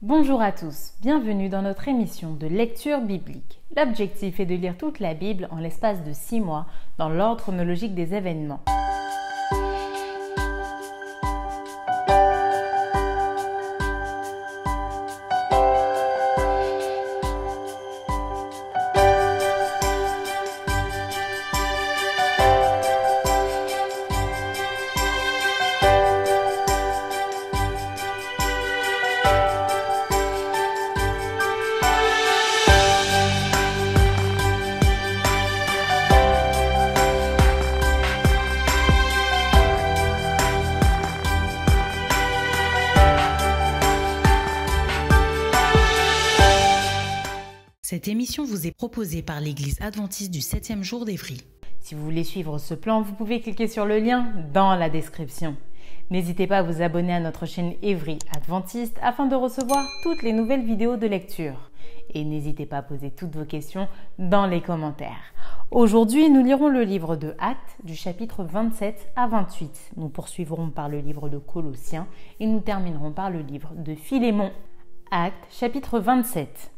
Bonjour à tous, bienvenue dans notre émission de lecture biblique. L'objectif est de lire toute la Bible en l'espace de 6 mois dans l'ordre chronologique des événements. Cette émission vous est proposée par l'Église adventiste du 7e jour d'Évry. Si vous voulez suivre ce plan, vous pouvez cliquer sur le lien dans la description. N'hésitez pas à vous abonner à notre chaîne Évry Adventiste afin de recevoir toutes les nouvelles vidéos de lecture. Et n'hésitez pas à poser toutes vos questions dans les commentaires. Aujourd'hui, nous lirons le livre de Actes du chapitre 27 à 28. Nous poursuivrons par le livre de Colossiens et nous terminerons par le livre de Philémon. Actes chapitre 27.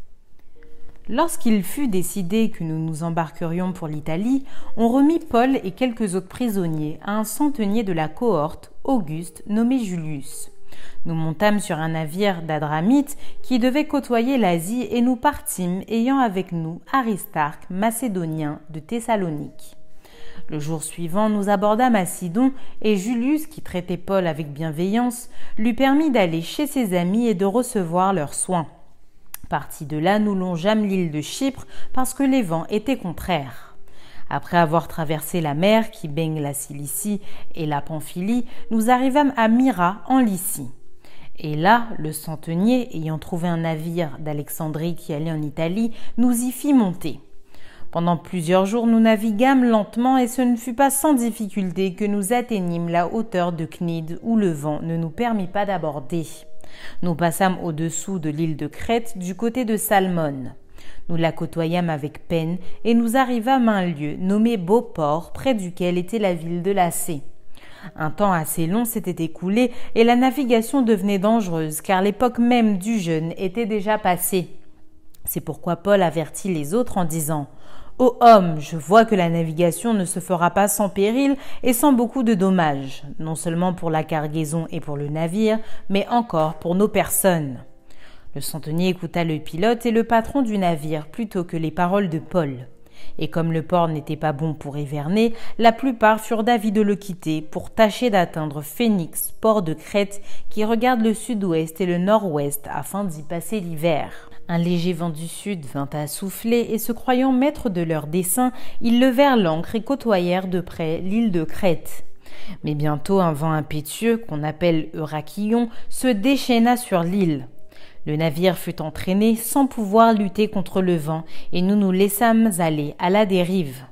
Lorsqu'il fut décidé que nous nous embarquerions pour l'Italie, on remit Paul et quelques autres prisonniers à un centenier de la cohorte, Auguste, nommé Julius. Nous montâmes sur un navire d'Adramite qui devait côtoyer l'Asie et nous partîmes ayant avec nous Aristarque, macédonien de Thessalonique. Le jour suivant, nous abordâmes à Sidon et Julius, qui traitait Paul avec bienveillance, lui permit d'aller chez ses amis et de recevoir leurs soins. Partis de là, nous longeâmes l'île de Chypre parce que les vents étaient contraires. Après avoir traversé la mer qui baigne la Cilicie et la Pamphylie, nous arrivâmes à Myra en Lycie. Et là, le centenier, ayant trouvé un navire d'Alexandrie qui allait en Italie, nous y fit monter. Pendant plusieurs jours, nous naviguâmes lentement et ce ne fut pas sans difficulté que nous atteignîmes la hauteur de Cnide où le vent ne nous permit pas d'aborder. Nous passâmes au-dessous de l'île de Crète du côté de Salmone. Nous la côtoyâmes avec peine et nous arrivâmes à un lieu nommé Beauport près duquel était la ville de Lacée. Un temps assez long s'était écoulé et la navigation devenait dangereuse car l'époque même du jeûne était déjà passée. C'est pourquoi Paul avertit les autres en disant « Ô homme, je vois que la navigation ne se fera pas sans péril et sans beaucoup de dommages, non seulement pour la cargaison et pour le navire, mais encore pour nos personnes. » Le centenier écouta le pilote et le patron du navire plutôt que les paroles de Paul. Et comme le port n'était pas bon pour hiverner, la plupart furent d'avis de le quitter pour tâcher d'atteindre Phénix, port de Crète, qui regarde le sud-ouest et le nord-ouest afin d'y passer l'hiver. Un léger vent du sud vint à souffler et se croyant maîtres de leur dessein, ils levèrent l'ancre et côtoyèrent de près l'île de Crète. Mais bientôt un vent impétueux, qu'on appelle Eurachillon, se déchaîna sur l'île. Le navire fut entraîné sans pouvoir lutter contre le vent et nous nous laissâmes aller à la dérive.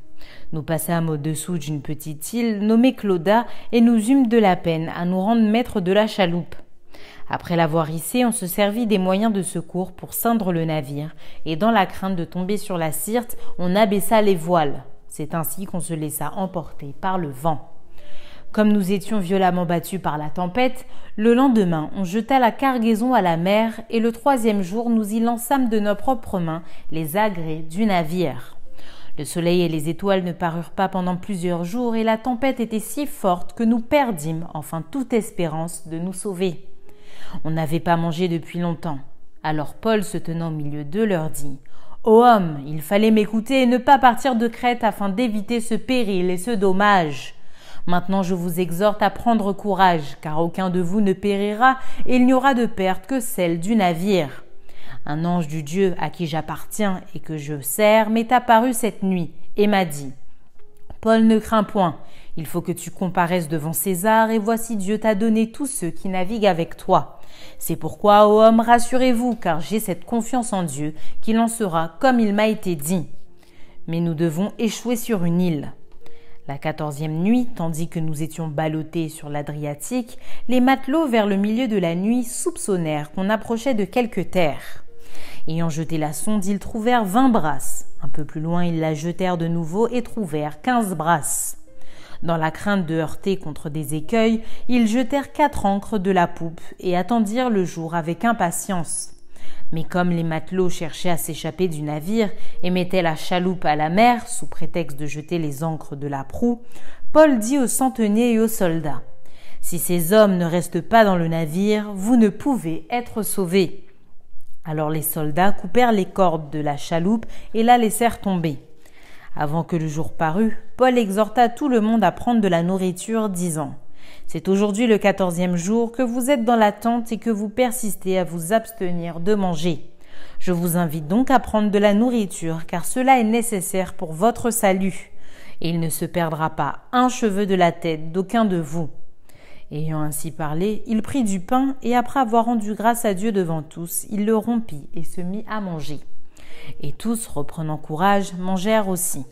Nous passâmes au-dessous d'une petite île nommée Clauda et nous eûmes de la peine à nous rendre maîtres de la chaloupe. Après l'avoir hissé, on se servit des moyens de secours pour ceindre le navire et dans la crainte de tomber sur la Syrte, on abaissa les voiles. C'est ainsi qu'on se laissa emporter par le vent. Comme nous étions violemment battus par la tempête, le lendemain, on jeta la cargaison à la mer et le 3e jour, nous y lançâmes de nos propres mains les agrès du navire. Le soleil et les étoiles ne parurent pas pendant plusieurs jours et la tempête était si forte que nous perdîmes enfin toute espérance de nous sauver. On n'avait pas mangé depuis longtemps. Alors Paul, se tenant au milieu d'eux, leur dit « Ô homme, il fallait m'écouter et ne pas partir de Crète afin d'éviter ce péril et ce dommage. Maintenant je vous exhorte à prendre courage, car aucun de vous ne périra et il n'y aura de perte que celle du navire. Un ange du Dieu à qui j'appartiens et que je sers m'est apparu cette nuit et m'a dit « Paul, ne crains point, il faut que tu comparaisses devant César et voici Dieu t'a donné tous ceux qui naviguent avec toi. C'est pourquoi, ô homme, rassurez-vous, car j'ai cette confiance en Dieu qu'il en sera comme il m'a été dit. Mais nous devons échouer sur une île. » La 14e nuit, tandis que nous étions ballottés sur l'Adriatique, les matelots vers le milieu de la nuit soupçonnèrent qu'on approchait de quelque terre. Ayant jeté la sonde, ils trouvèrent 20 brasses. Un peu plus loin, ils la jetèrent de nouveau et trouvèrent 15 brasses. Dans la crainte de heurter contre des écueils, ils jetèrent 4 ancres de la poupe et attendirent le jour avec impatience. Mais comme les matelots cherchaient à s'échapper du navire et mettaient la chaloupe à la mer sous prétexte de jeter les ancres de la proue, Paul dit aux centeniers et aux soldats : « Si ces hommes ne restent pas dans le navire, vous ne pouvez être sauvés. » Alors les soldats coupèrent les cordes de la chaloupe et la laissèrent tomber. Avant que le jour parût, Paul exhorta tout le monde à prendre de la nourriture, disant : « C'est aujourd'hui le 14e jour que vous êtes dans la tente et que vous persistez à vous abstenir de manger. Je vous invite donc à prendre de la nourriture, car cela est nécessaire pour votre salut. Et il ne se perdra pas un cheveu de la tête d'aucun de vous. » Ayant ainsi parlé, il prit du pain et après avoir rendu grâce à Dieu devant tous, il le rompit et se mit à manger. Et tous, reprenant courage, mangèrent aussi.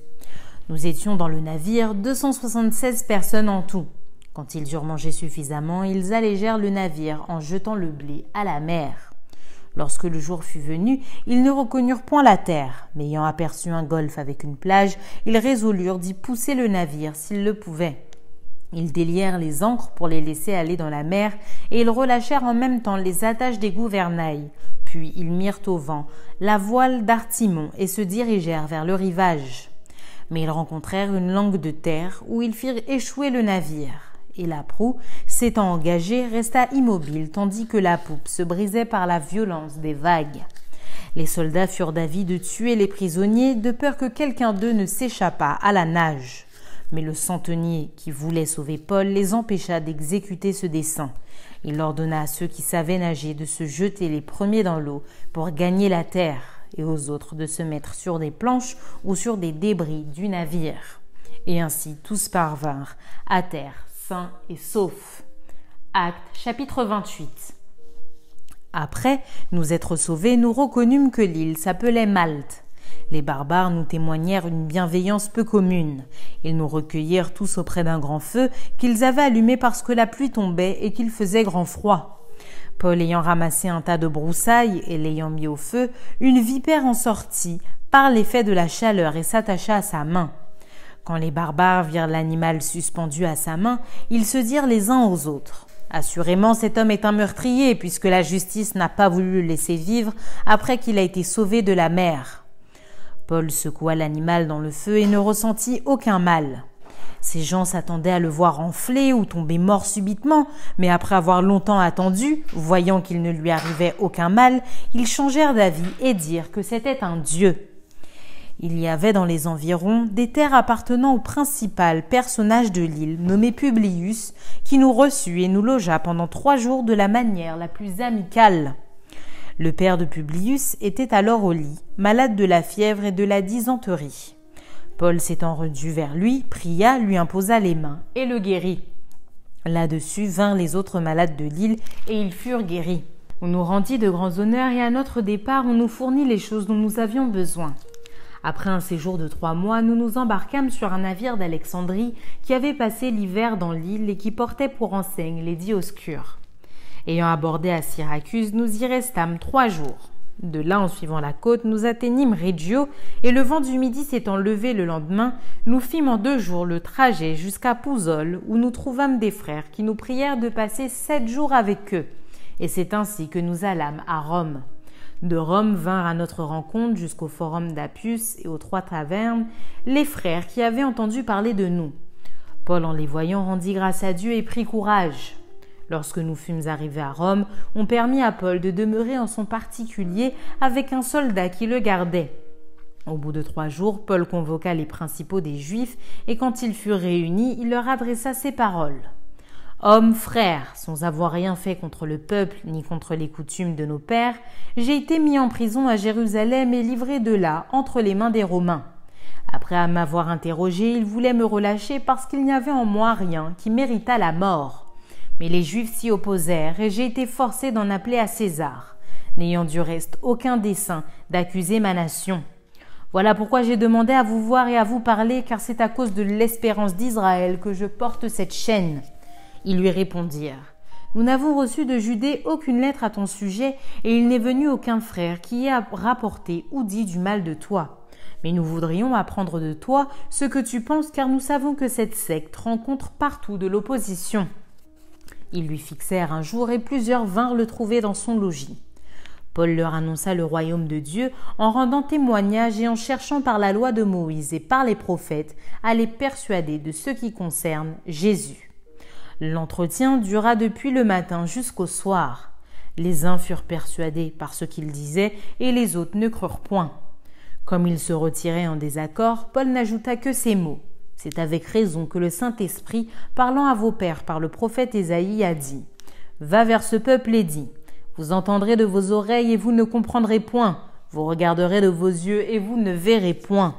Nous étions dans le navire 276 personnes en tout. Quand ils eurent mangé suffisamment, ils allégèrent le navire en jetant le blé à la mer. Lorsque le jour fut venu, ils ne reconnurent point la terre, mais ayant aperçu un golfe avec une plage, ils résolurent d'y pousser le navire s'ils le pouvaient. Ils délièrent les ancres pour les laisser aller dans la mer, et ils relâchèrent en même temps les attaches des gouvernails. Puis ils mirent au vent la voile d'artimon et se dirigèrent vers le rivage. Mais ils rencontrèrent une langue de terre où ils firent échouer le navire. Et la proue, s'étant engagée, resta immobile, tandis que la poupe se brisait par la violence des vagues. Les soldats furent d'avis de tuer les prisonniers, de peur que quelqu'un d'eux ne s'échappât à la nage. Mais le centenier, qui voulait sauver Paul, les empêcha d'exécuter ce dessein. Il ordonna à ceux qui savaient nager de se jeter les premiers dans l'eau pour gagner la terre, et aux autres de se mettre sur des planches ou sur des débris du navire. Et ainsi tous parvinrent à terre, sains et saufs. Actes, chapitre 28. Après nous être sauvés, nous reconnûmes que l'île s'appelait Malte. Les barbares nous témoignèrent une bienveillance peu commune. Ils nous recueillirent tous auprès d'un grand feu qu'ils avaient allumé parce que la pluie tombait et qu'il faisait grand froid. Paul ayant ramassé un tas de broussailles et l'ayant mis au feu, une vipère en sortit par l'effet de la chaleur et s'attacha à sa main. Quand les barbares virent l'animal suspendu à sa main, ils se dirent les uns aux autres : « Assurément, cet homme est un meurtrier, puisque la justice n'a pas voulu le laisser vivre après qu'il a été sauvé de la mer. » Paul secoua l'animal dans le feu et ne ressentit aucun mal. Ces gens s'attendaient à le voir enfler ou tomber mort subitement, mais après avoir longtemps attendu, voyant qu'il ne lui arrivait aucun mal, ils changèrent d'avis et dirent que c'était un dieu. Il y avait dans les environs des terres appartenant au principal personnage de l'île, nommé Publius, qui nous reçut et nous logea pendant 3 jours de la manière la plus amicale. Le père de Publius était alors au lit, malade de la fièvre et de la dysenterie. Paul s'étant rendu vers lui, pria, lui imposa les mains et le guérit. Là-dessus vinrent les autres malades de l'île et ils furent guéris. On nous rendit de grands honneurs et à notre départ, on nous fournit les choses dont nous avions besoin. Après un séjour de 3 mois, nous nous embarquâmes sur un navire d'Alexandrie qui avait passé l'hiver dans l'île et qui portait pour enseigne les Dioscures. Ayant abordé à Syracuse, nous y restâmes 3 jours. De là, en suivant la côte, nous atteignîmes Reggio, et le vent du midi s'étant levé le lendemain, nous fîmes en 2 jours le trajet jusqu'à Pouzole, où nous trouvâmes des frères qui nous prièrent de passer 7 jours avec eux. Et c'est ainsi que nous allâmes à Rome. De Rome vinrent à notre rencontre jusqu'au forum d'Appius et aux 3 tavernes les frères qui avaient entendu parler de nous. Paul, en les voyant, rendit grâce à Dieu et prit courage. Lorsque nous fûmes arrivés à Rome, on permit à Paul de demeurer en son particulier avec un soldat qui le gardait. Au bout de 3 jours, Paul convoqua les principaux des Juifs et quand ils furent réunis, il leur adressa ces paroles. « Hommes, frères, sans avoir rien fait contre le peuple ni contre les coutumes de nos pères, j'ai été mis en prison à Jérusalem et livré de là entre les mains des Romains. Après m'avoir interrogé, ils voulaient me relâcher parce qu'il n'y avait en moi rien qui méritât la mort. Mais les Juifs s'y opposèrent et j'ai été forcé d'en appeler à César, n'ayant du reste aucun dessein d'accuser ma nation. Voilà pourquoi j'ai demandé à vous voir et à vous parler, car c'est à cause de l'espérance d'Israël que je porte cette chaîne. » Ils lui répondirent : « Nous n'avons reçu de Judée aucune lettre à ton sujet, et il n'est venu aucun frère qui ait rapporté ou dit du mal de toi. Mais nous voudrions apprendre de toi ce que tu penses, car nous savons que cette secte rencontre partout de l'opposition. » Ils lui fixèrent un jour et plusieurs vinrent le trouver dans son logis. Paul leur annonça le royaume de Dieu en rendant témoignage et en cherchant par la loi de Moïse et par les prophètes à les persuader de ce qui concerne Jésus. L'entretien dura depuis le matin jusqu'au soir. Les uns furent persuadés par ce qu'ils disaient et les autres ne crurent point. Comme ils se retiraient en désaccord, Paul n'ajouta que ces mots. C'est avec raison que le Saint-Esprit, parlant à vos pères par le prophète Ésaïe, a dit « Va vers ce peuple et dis, vous entendrez de vos oreilles et vous ne comprendrez point, vous regarderez de vos yeux et vous ne verrez point.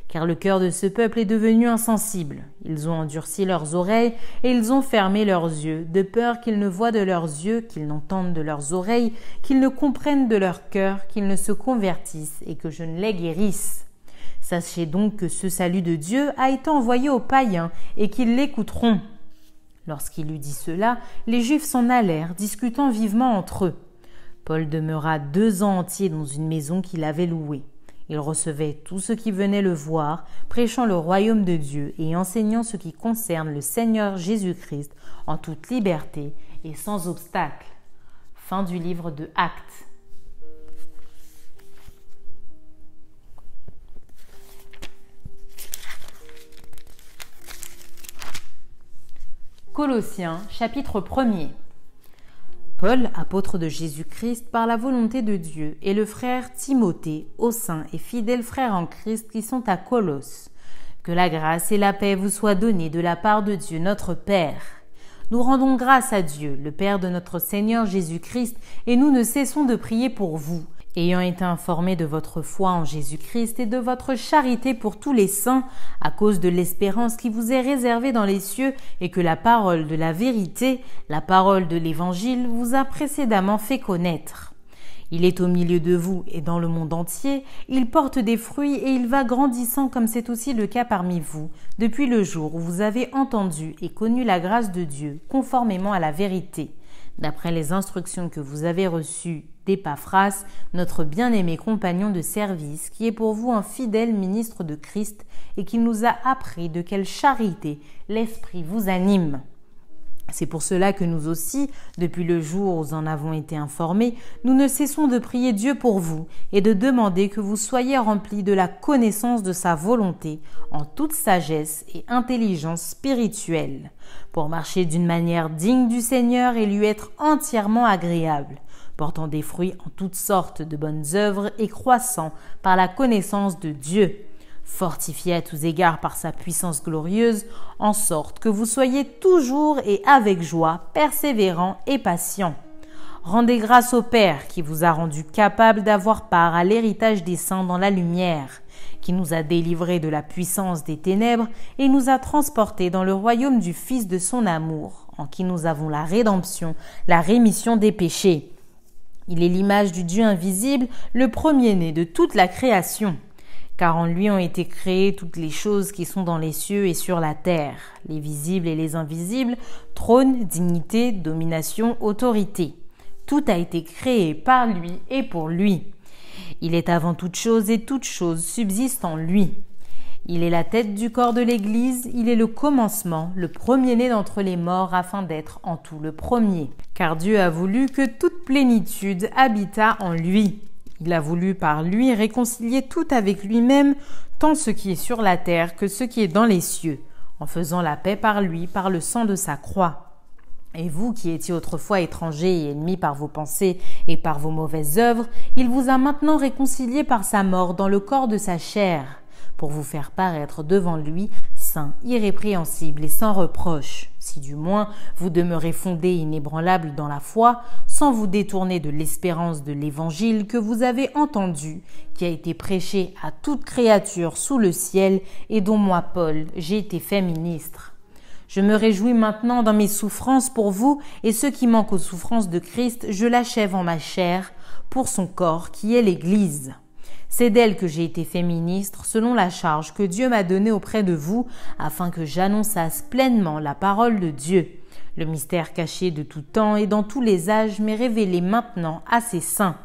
Car le cœur de ce peuple est devenu insensible. Ils ont endurci leurs oreilles et ils ont fermé leurs yeux, de peur qu'ils ne voient de leurs yeux, qu'ils n'entendent de leurs oreilles, qu'ils ne comprennent de leur cœur, qu'ils ne se convertissent et que je ne les guérisse. Sachez donc que ce salut de Dieu a été envoyé aux païens et qu'ils l'écouteront. » Lorsqu'il eut dit cela, les Juifs s'en allèrent, discutant vivement entre eux. Paul demeura 2 ans entiers dans une maison qu'il avait louée. Il recevait tout ce qui venait le voir, prêchant le royaume de Dieu et enseignant ce qui concerne le Seigneur Jésus-Christ en toute liberté et sans obstacle. Fin du livre de Actes. Colossiens, chapitre 1er. Paul, apôtre de Jésus-Christ par la volonté de Dieu, et le frère Timothée, aux saints et fidèles frères en Christ qui sont à Colosse. Que la grâce et la paix vous soient données de la part de Dieu notre Père. Nous rendons grâce à Dieu, le Père de notre Seigneur Jésus-Christ, et nous ne cessons de prier pour vous, ayant été informés de votre foi en Jésus-Christ et de votre charité pour tous les saints, à cause de l'espérance qui vous est réservée dans les cieux, et que la parole de la vérité, la parole de l'Évangile, vous a précédemment fait connaître. Il est au milieu de vous et dans le monde entier, il porte des fruits et il va grandissant comme c'est aussi le cas parmi vous, depuis le jour où vous avez entendu et connu la grâce de Dieu, conformément à la vérité, d'après les instructions que vous avez reçues d'Épaphras, notre bien-aimé compagnon de service, qui est pour vous un fidèle ministre de Christ et qui nous a appris de quelle charité l'Esprit vous anime. C'est pour cela que nous aussi, depuis le jour où nous en avons été informés, nous ne cessons de prier Dieu pour vous et de demander que vous soyez remplis de la connaissance de sa volonté en toute sagesse et intelligence spirituelle, pour marcher d'une manière digne du Seigneur et lui être entièrement agréable, portant des fruits en toutes sortes de bonnes œuvres et croissant par la connaissance de Dieu, fortifié à tous égards par sa puissance glorieuse, en sorte que vous soyez toujours et avec joie, persévérants et patients. Rendez grâce au Père qui vous a rendu capable d'avoir part à l'héritage des saints dans la lumière, qui nous a délivrés de la puissance des ténèbres et nous a transportés dans le royaume du Fils de son amour, en qui nous avons la rédemption, la rémission des péchés. Il est l'image du Dieu invisible, le premier-né de toute la création. Car en lui ont été créées toutes les choses qui sont dans les cieux et sur la terre, les visibles et les invisibles, trône, dignité, domination, autorité. Tout a été créé par lui et pour lui. Il est avant toute chose et toute chose subsiste en lui. Il est la tête du corps de l'Église, il est le commencement, le premier-né d'entre les morts afin d'être en tout le premier. Car Dieu a voulu que toute plénitude habitât en lui. Il a voulu par lui réconcilier tout avec lui-même, tant ce qui est sur la terre que ce qui est dans les cieux, en faisant la paix par lui, par le sang de sa croix. Et vous qui étiez autrefois étrangers et ennemis par vos pensées et par vos mauvaises œuvres, il vous a maintenant réconciliés par sa mort dans le corps de sa chair, pour vous faire paraître devant lui saint, irrépréhensible et sans reproche, si du moins vous demeurez fondés inébranlables dans la foi, sans vous détourner de l'espérance de l'Évangile que vous avez entendu, qui a été prêché à toute créature sous le ciel et dont moi, Paul, j'ai été fait ministre. Je me réjouis maintenant dans mes souffrances pour vous, et ce qui manque aux souffrances de Christ, je l'achève en ma chair, pour son corps qui est l'Église. C'est d'elle que j'ai été fait ministre, selon la charge que Dieu m'a donnée auprès de vous, afin que j'annonçasse pleinement la parole de Dieu. Le mystère caché de tout temps et dans tous les âges m'est révélé maintenant à ses saints,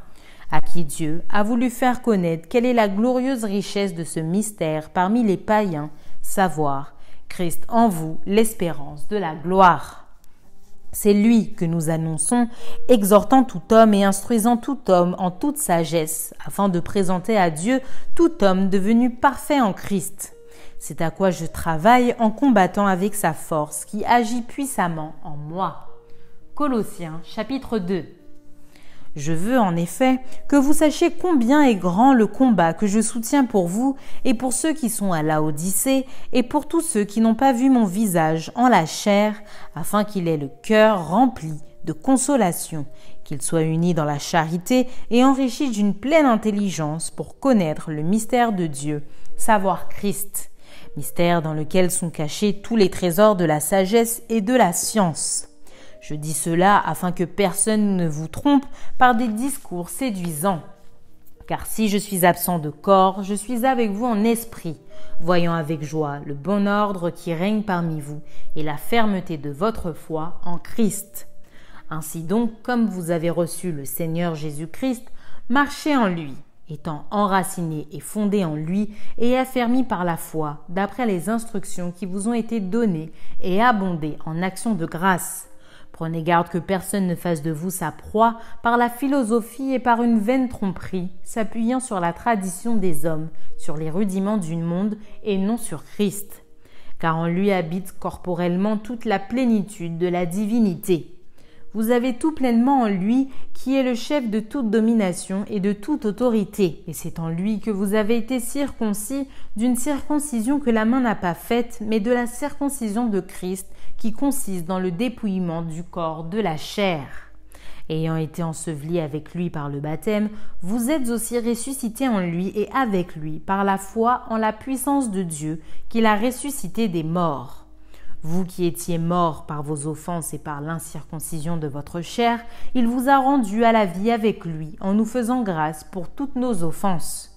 à qui Dieu a voulu faire connaître quelle est la glorieuse richesse de ce mystère parmi les païens, savoir Christ en vous, l'espérance de la gloire. C'est lui que nous annonçons, exhortant tout homme et instruisant tout homme en toute sagesse, afin de présenter à Dieu tout homme devenu parfait en Christ. C'est à quoi je travaille en combattant avec sa force qui agit puissamment en moi. Colossiens chapitre 2. Je veux en effet que vous sachiez combien est grand le combat que je soutiens pour vous et pour ceux qui sont à Laodicée et pour tous ceux qui n'ont pas vu mon visage en la chair, afin qu'il ait le cœur rempli de consolation, qu'il soit uni dans la charité et enrichi d'une pleine intelligence pour connaître le mystère de Dieu, savoir Christ, mystère dans lequel sont cachés tous les trésors de la sagesse et de la science. Je dis cela afin que personne ne vous trompe par des discours séduisants. Car si je suis absent de corps, je suis avec vous en esprit, voyant avec joie le bon ordre qui règne parmi vous et la fermeté de votre foi en Christ. Ainsi donc, comme vous avez reçu le Seigneur Jésus-Christ, marchez en lui, étant enracinés et fondés en lui et affermis par la foi, d'après les instructions qui vous ont été données et abondés en actions de grâce. Prenez garde que personne ne fasse de vous sa proie par la philosophie et par une vaine tromperie, s'appuyant sur la tradition des hommes, sur les rudiments du monde et non sur Christ. Car en lui habite corporellement toute la plénitude de la divinité. Vous avez tout pleinement en lui, qui est le chef de toute domination et de toute autorité. Et c'est en lui que vous avez été circoncis d'une circoncision que la main n'a pas faite, mais de la circoncision de Christ, qui consiste dans le dépouillement du corps de la chair. Ayant été ensevelis avec lui par le baptême, vous êtes aussi ressuscités en lui et avec lui par la foi en la puissance de Dieu, qui l'a ressuscité des morts. Vous qui étiez morts par vos offenses et par l'incirconcision de votre chair, il vous a rendus à la vie avec lui, en nous faisant grâce pour toutes nos offenses.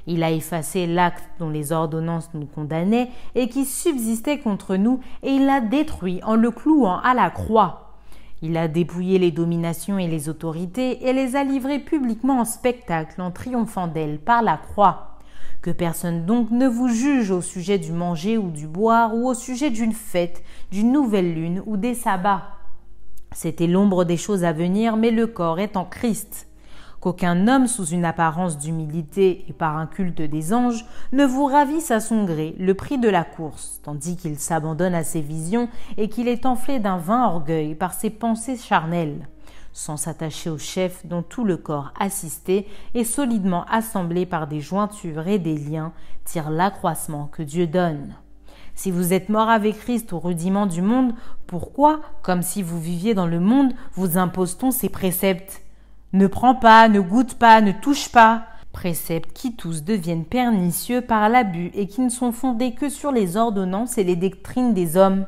Il a effacé l'acte dont les ordonnances nous condamnaient et qui subsistait contre nous, et il l'a détruit en le clouant à la croix. Il a dépouillé les dominations et les autorités et les a livrées publiquement en spectacle en triomphant d'elles par la croix. Que personne donc ne vous juge au sujet du manger ou du boire ou au sujet d'une fête, d'une nouvelle lune ou des sabbats. C'était l'ombre des choses à venir, mais le corps est en Christ. Qu'aucun homme sous une apparence d'humilité et par un culte des anges ne vous ravisse à son gré le prix de la course, tandis qu'il s'abandonne à ses visions et qu'il est enflé d'un vain orgueil par ses pensées charnelles, sans s'attacher au chef dont tout le corps assisté et solidement assemblé par des jointures et des liens tire l'accroissement que Dieu donne. Si vous êtes mort avec Christ au rudiment du monde, pourquoi, comme si vous viviez dans le monde, vous impose-t-on ces préceptes ? Ne prends pas, ne goûte pas, ne touche pas. Préceptes qui tous deviennent pernicieux par l'abus et qui ne sont fondés que sur les ordonnances et les doctrines des hommes.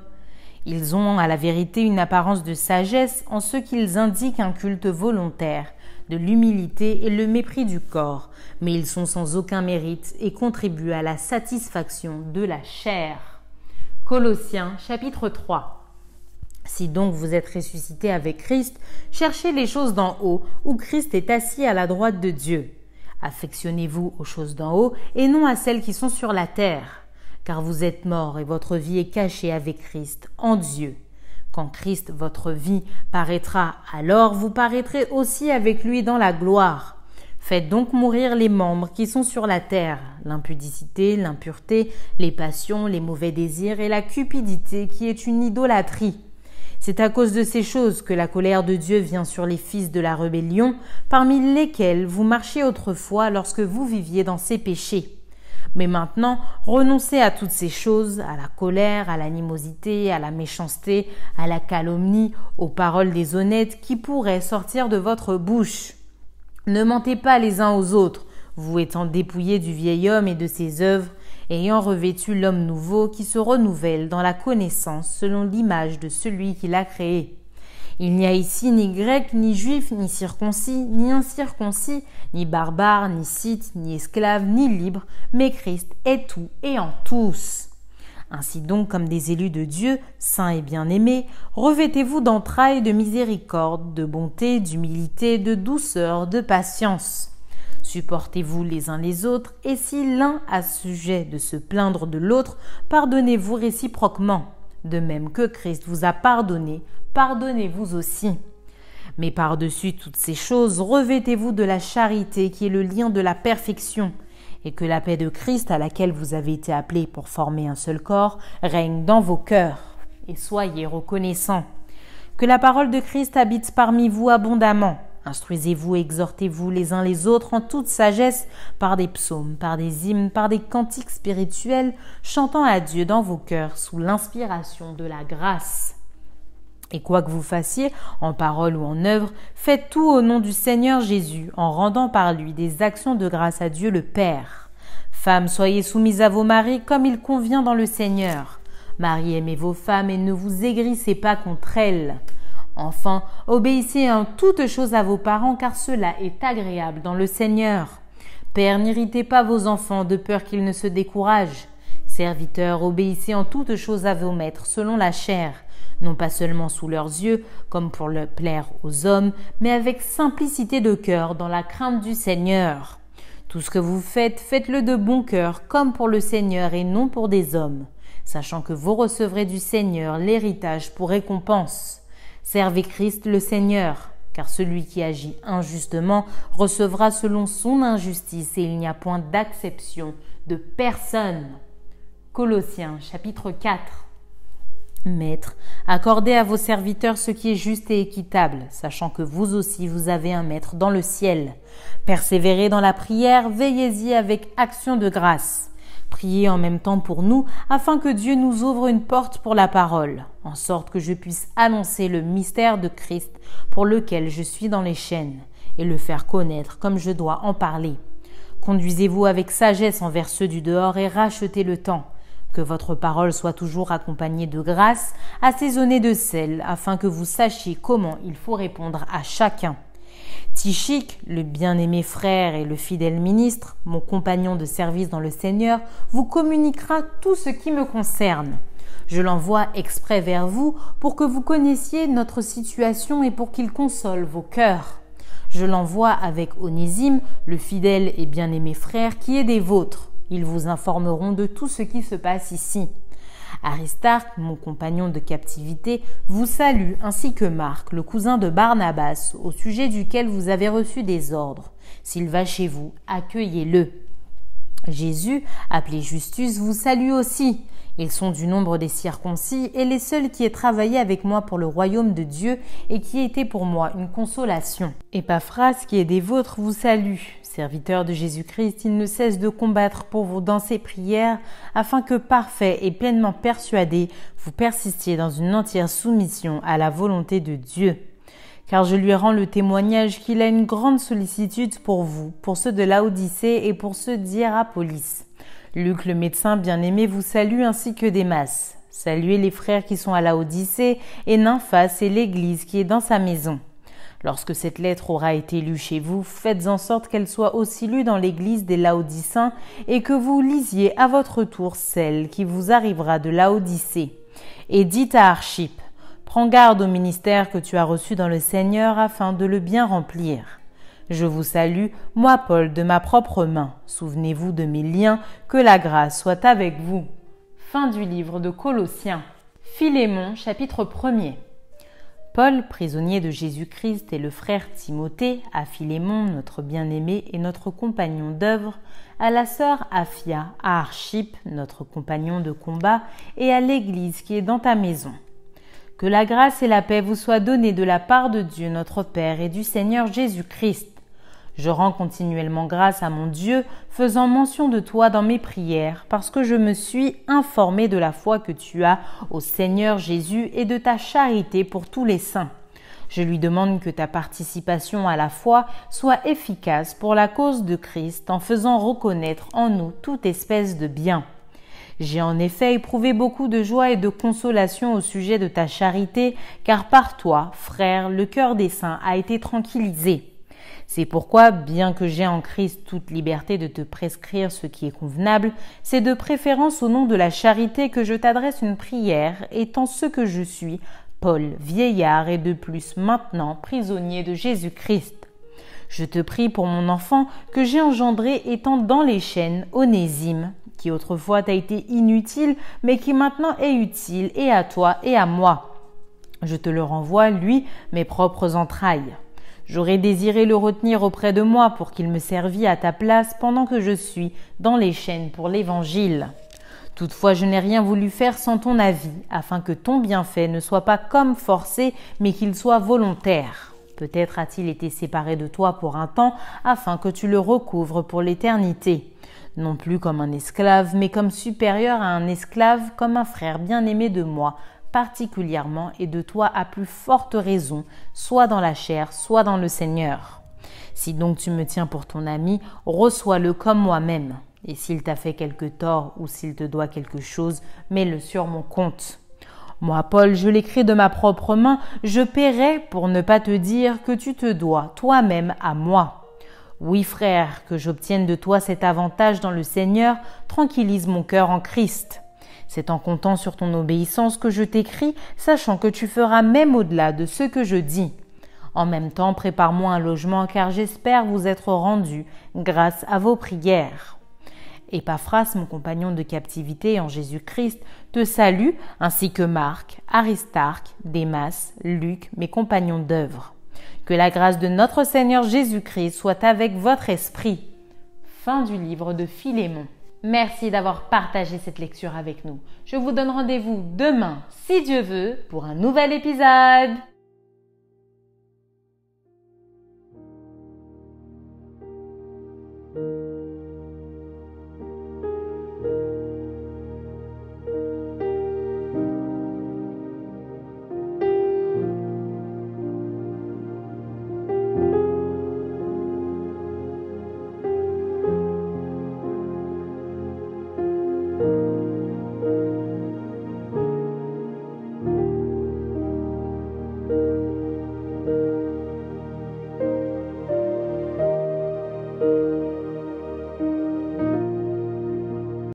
Ils ont à la vérité une apparence de sagesse en ce qu'ils indiquent un culte volontaire, de l'humilité et le mépris du corps, mais ils sont sans aucun mérite et contribuent à la satisfaction de la chair. Colossiens chapitre 3. Si donc vous êtes ressuscités avec Christ, cherchez les choses d'en haut, où Christ est assis à la droite de Dieu. Affectionnez-vous aux choses d'en haut et non à celles qui sont sur la terre. Car vous êtes morts et votre vie est cachée avec Christ en Dieu. Quand Christ, votre vie, paraîtra, alors vous paraîtrez aussi avec lui dans la gloire. Faites donc mourir les membres qui sont sur la terre, l'impudicité, l'impureté, les passions, les mauvais désirs et la cupidité qui est une idolâtrie. C'est à cause de ces choses que la colère de Dieu vient sur les fils de la rébellion, parmi lesquels vous marchiez autrefois lorsque vous viviez dans ces péchés. Mais maintenant, renoncez à toutes ces choses, à la colère, à l'animosité, à la méchanceté, à la calomnie, aux paroles déshonnêtes qui pourraient sortir de votre bouche. Ne mentez pas les uns aux autres, vous étant dépouillés du vieil homme et de ses œuvres, ayant revêtu l'homme nouveau qui se renouvelle dans la connaissance selon l'image de celui qui l'a créé. Il n'y a ici ni grec, ni juif, ni circoncis, ni incirconcis, ni barbare, ni scythe, ni esclave, ni libre, mais Christ est tout et en tous. Ainsi donc, comme des élus de Dieu, saints et bien-aimés, revêtez-vous d'entrailles de miséricorde, de bonté, d'humilité, de douceur, de patience. Supportez-vous les uns les autres, et si l'un a sujet de se plaindre de l'autre, pardonnez-vous réciproquement. De même que Christ vous a pardonné, pardonnez-vous aussi. Mais par-dessus toutes ces choses, revêtez-vous de la charité qui est le lien de la perfection, et que la paix de Christ à laquelle vous avez été appelés pour former un seul corps règne dans vos cœurs. Et soyez reconnaissants. Que la parole de Christ habite parmi vous abondamment. Instruisez-vous et exhortez-vous les uns les autres en toute sagesse par des psaumes, par des hymnes, par des cantiques spirituels, chantant à Dieu dans vos cœurs sous l'inspiration de la grâce. Et quoi que vous fassiez, en parole ou en œuvre, faites tout au nom du Seigneur Jésus, en rendant par lui des actions de grâce à Dieu le Père. Femmes, soyez soumises à vos maris comme il convient dans le Seigneur. Maris, aimez vos femmes et ne vous aigrissez pas contre elles. Enfin, obéissez en toutes choses à vos parents, car cela est agréable dans le Seigneur. Pères, n'irritez pas vos enfants de peur qu'ils ne se découragent. Serviteurs, obéissez en toutes choses à vos maîtres selon la chair, non pas seulement sous leurs yeux, comme pour le plaire aux hommes, mais avec simplicité de cœur, dans la crainte du Seigneur. Tout ce que vous faites, faites-le de bon cœur, comme pour le Seigneur et non pour des hommes, sachant que vous recevrez du Seigneur l'héritage pour récompense. Servez Christ le Seigneur, car celui qui agit injustement recevra selon son injustice et il n'y a point d'acception de personne. Colossiens chapitre 4. Maîtres, accordez à vos serviteurs ce qui est juste et équitable, sachant que vous aussi vous avez un maître dans le ciel. Persévérez dans la prière, veillez-y avec action de grâce. Priez en même temps pour nous, afin que Dieu nous ouvre une porte pour la parole, en sorte que je puisse annoncer le mystère de Christ pour lequel je suis dans les chaînes, et le faire connaître comme je dois en parler. Conduisez-vous avec sagesse envers ceux du dehors et rachetez le temps. Que votre parole soit toujours accompagnée de grâce, assaisonnée de sel, afin que vous sachiez comment il faut répondre à chacun. Tychik, le bien-aimé frère et le fidèle ministre, mon compagnon de service dans le Seigneur, vous communiquera tout ce qui me concerne. Je l'envoie exprès vers vous pour que vous connaissiez notre situation et pour qu'il console vos cœurs. Je l'envoie avec Onésime, le fidèle et bien-aimé frère qui est des vôtres. Ils vous informeront de tout ce qui se passe ici. Aristarque, mon compagnon de captivité, vous salue, ainsi que Marc, le cousin de Barnabas, au sujet duquel vous avez reçu des ordres. S'il va chez vous, accueillez-le. Jésus, appelé Justus, vous salue aussi. Ils sont du nombre des circoncis et les seuls qui aient travaillé avec moi pour le royaume de Dieu et qui étaient pour moi une consolation. Épaphras, qui est des vôtres, vous salue. Serviteur de Jésus-Christ, il ne cesse de combattre pour vous dans ses prières, afin que, parfait et pleinement persuadé, vous persistiez dans une entière soumission à la volonté de Dieu. Car je lui rends le témoignage qu'il a une grande sollicitude pour vous, pour ceux de Laodicée et pour ceux d'Hiérapolis. Luc, le médecin bien-aimé, vous salue ainsi que Démas. Saluez les frères qui sont à Laodicée et Nymphas et l'Église qui est dans sa maison. Lorsque cette lettre aura été lue chez vous, faites en sorte qu'elle soit aussi lue dans l'église des Laodiciens et que vous lisiez à votre tour celle qui vous arrivera de Laodicée. Et dites à Archippe, prends garde au ministère que tu as reçu dans le Seigneur afin de le bien remplir. Je vous salue, moi Paul, de ma propre main. Souvenez-vous de mes liens, que la grâce soit avec vous. Fin du livre de Colossiens. Philémon, chapitre 1er. Paul, prisonnier de Jésus-Christ, et le frère Timothée, à Philémon, notre bien-aimé et notre compagnon d'œuvre, à la sœur Aphia, à Archippe, notre compagnon de combat, et à l'Église qui est dans ta maison. Que la grâce et la paix vous soient données de la part de Dieu notre Père et du Seigneur Jésus-Christ. Je rends continuellement grâce à mon Dieu, faisant mention de toi dans mes prières, parce que je me suis informé de la foi que tu as au Seigneur Jésus et de ta charité pour tous les saints. Je lui demande que ta participation à la foi soit efficace pour la cause de Christ en faisant reconnaître en nous toute espèce de bien. J'ai en effet éprouvé beaucoup de joie et de consolation au sujet de ta charité, car par toi, frère, le cœur des saints a été tranquillisé. C'est pourquoi, bien que j'ai en Christ toute liberté de te prescrire ce qui est convenable, c'est de préférence au nom de la charité que je t'adresse une prière, étant ce que je suis, Paul, vieillard et de plus maintenant prisonnier de Jésus-Christ. Je te prie pour mon enfant que j'ai engendré étant dans les chaînes, Onésime, qui autrefois t'a été inutile, mais qui maintenant est utile et à toi et à moi. Je te le renvoie, lui, mes propres entrailles. J'aurais désiré le retenir auprès de moi pour qu'il me servît à ta place pendant que je suis dans les chaînes pour l'Évangile. Toutefois, je n'ai rien voulu faire sans ton avis, afin que ton bienfait ne soit pas comme forcé, mais qu'il soit volontaire. Peut-être a-t-il été séparé de toi pour un temps, afin que tu le recouvres pour l'éternité. Non plus comme un esclave, mais comme supérieur à un esclave, comme un frère bien-aimé de moi, particulièrement et de toi à plus forte raison, soit dans la chair, soit dans le Seigneur. Si donc tu me tiens pour ton ami, reçois-le comme moi-même. Et s'il t'a fait quelque tort ou s'il te doit quelque chose, mets-le sur mon compte. Moi, Paul, je l'écris de ma propre main, je paierai pour ne pas te dire que tu te dois toi-même à moi. Oui, frère, que j'obtienne de toi cet avantage dans le Seigneur, tranquillise mon cœur en Christ. C'est en comptant sur ton obéissance que je t'écris, sachant que tu feras même au-delà de ce que je dis. En même temps, prépare-moi un logement, car j'espère vous être rendu grâce à vos prières. Épaphras, mon compagnon de captivité en Jésus-Christ, te salue, ainsi que Marc, Aristarque, Démas, Luc, mes compagnons d'œuvre. Que la grâce de notre Seigneur Jésus-Christ soit avec votre esprit. Fin du livre de Philémon. Merci d'avoir partagé cette lecture avec nous. Je vous donne rendez-vous demain, si Dieu veut, pour un nouvel épisode.